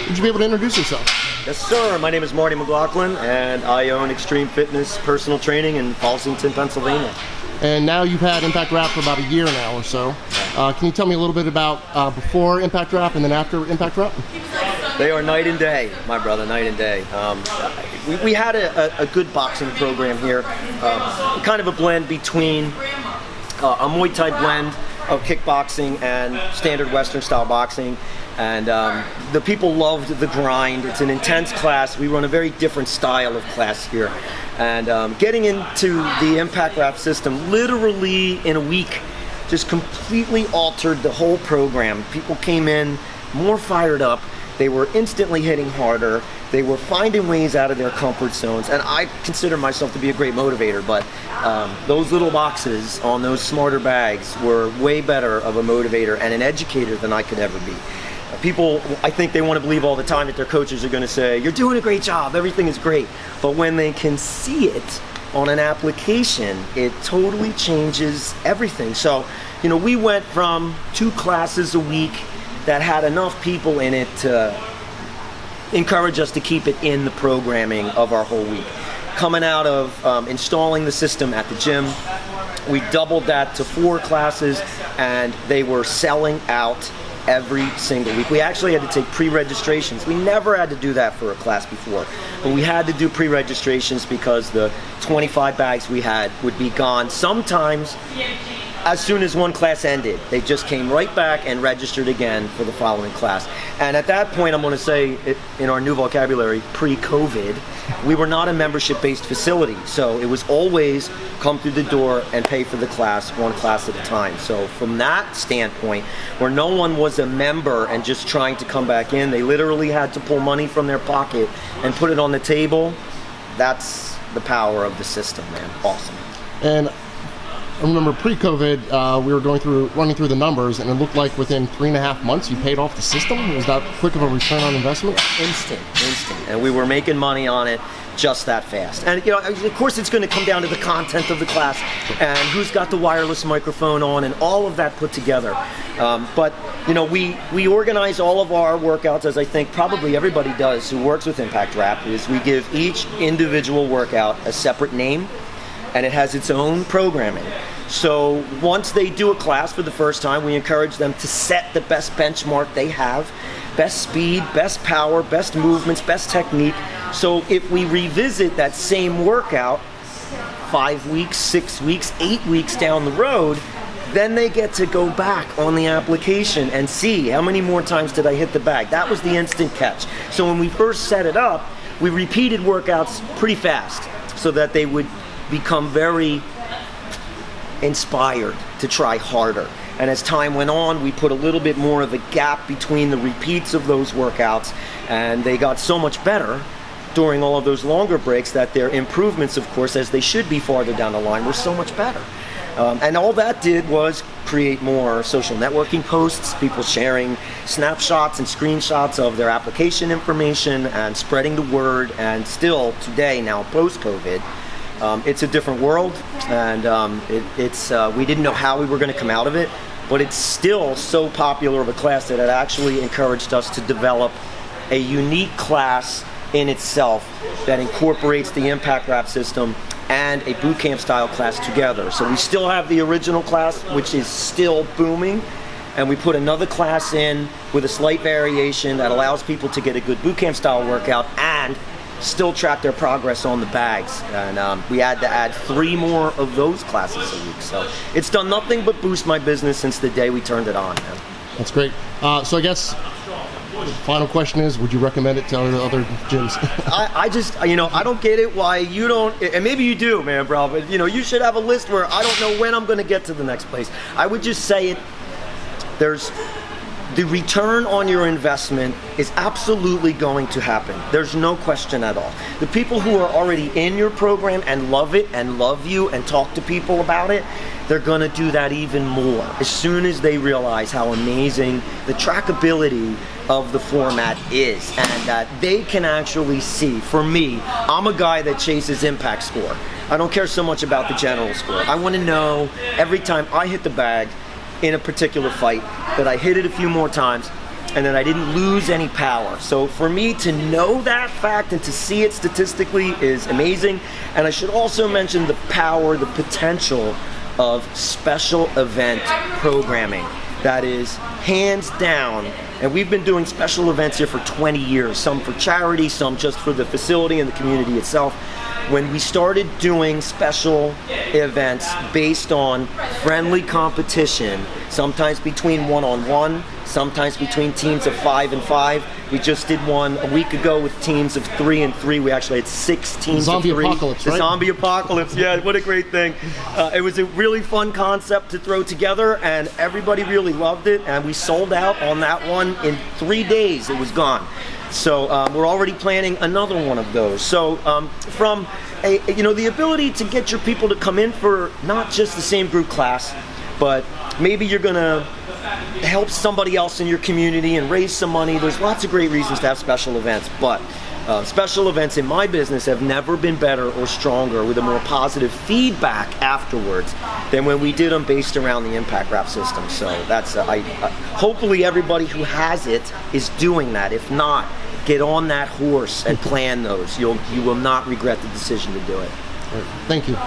Would you be able to introduce yourself? Yes, sir. My name is Marty McLaughlin, and I own Extreme Fitness Personal Training in Fallsington, Pennsylvania. And now you've had Impact Wrap for about a year now or so. Can you tell me a little bit about before Impact Wrap and then after Impact Wrap? They are night and day, my brother, night and day. We had a good boxing program here, kind of a blend between a Muay Thai blend of kickboxing and standard Western style boxing. And the people loved the grind. It's an intense class. We run a very different style of class here. And getting into the Impact Wrap system literally in a week just completely altered the whole program. People came in more fired up. They were instantly hitting harder. They were finding ways out of their comfort zones. And I consider myself to be a great motivator, but those little boxes on those smarter bags were way better of a motivator and an educator than I could ever be. People, I think they want to believe all the time that their coaches are going to say, you're doing a great job, everything is great. But when they can see it on an application, it totally changes everything. So, you know, we went from 2 classes a week that had enough people in it to encourage us to keep it in the programming of our whole week. Coming out of installing the system at the gym, we doubled that to 4 classes, and they were selling out every single week. We actually had to take pre-registrations. We never had to do that for a class before, but we had to do pre-registrations because the 25 bags we had would be gone sometimes as soon as one class ended. They just came right back and registered again for the following class. And at that point, I'm going to say, in our new vocabulary, pre-COVID, we were not a membership-based facility. So it was always come through the door and pay for the class, 1 class at a time. So from that standpoint, where no one was a member and just trying to come back in, they literally had to pull money from their pocket and put it on the table. That's the power of the system, man. Awesome. And I remember pre-COVID, we were running through the numbers, and it looked like within 3.5 months you paid off the system. Was that quick of a return on investment? Instant. And we were making money on it just that fast. And, you know, of course it's going to come down to the content of the class and who's got the wireless microphone on and all of that put together. But, you know, we organize all of our workouts, as I think probably everybody does who works with Impact Wrap, is we give each individual workout a separate name, and it has its own programming. So once they do a class for the first time, we encourage them to set the best benchmark they have, best speed, best power, best movements, best technique. So if we revisit that same workout 5 weeks, 6 weeks, 8 weeks down the road, then they get to go back on the application and see how many more times did I hit the bag. That was the instant catch. So when we first set it up, we repeated workouts pretty fast so that they would become very inspired to try harder. And as time went on, we put a little bit more of a gap between the repeats of those workouts, and they got so much better during all of those longer breaks that their improvements, of course, as they should be farther down the line, were so much better. And all that did was create more social networking posts, people sharing snapshots and screenshots of their application information and spreading the word. And still today, now post-COVID, it's a different world, and we didn't know how we were going to come out of it, but it's still so popular of a class that it actually encouraged us to develop a unique class in itself that incorporates the Impact Wrap system and a boot camp style class together. So we still have the original class, which is still booming, and we put another class in with a slight variation that allows people to get a good boot camp style workout and still track their progress on the bags. And we had to add 3 more of those classes a week. So it's done nothing but boost my business since the day we turned it on, man. That's great. So I guess the final question is, would you recommend it to other gyms? I just, you know, I don't get it why you don't, and maybe you do, man, bro, but, you know, you should have a list where I don't know when I'm going to get to the next place. I would just say it, the return on your investment is absolutely going to happen. There's no question at all. The people who are already in your program and love it and love you and talk to people about it, they're going to do that even more as soon as they realize how amazing the trackability of the format is, and that they can actually see. For me, I'm a guy that chases impact score. I don't care so much about the general score. I want to know every time I hit the bag in a particular fight that I hit it a few more times and that I didn't lose any power. So for me to know that fact and to see it statistically is amazing. And I should also mention the power, the potential of special event programming. That is hands down, and we've been doing special events here for 20 years, some for charity, some just for the facility and the community itself. When we started doing special events based on friendly competition, sometimes between one-on-one, sometimes between teams of 5 and 5. We just did one a week ago with teams of 3 and 3. We actually had 6 teams Zombie of 3. apocalypse, The right? zombie apocalypse, yeah, what a great thing. It was a really fun concept to throw together, and everybody really loved it, and we sold out on that one in 3 days. It was gone. So we're already planning another one of those. So from the ability to get your people to come in for not just the same group class, but maybe you're gonna help somebody else in your community and raise some money. There's lots of great reasons to have special events, but special events in my business have never been better or stronger with a more positive feedback afterwards than when we did them based around the impact wrap system. So that's hopefully everybody who has it is doing that. If not, get on that horse and plan those. You will not regret the decision to do it. Thank you.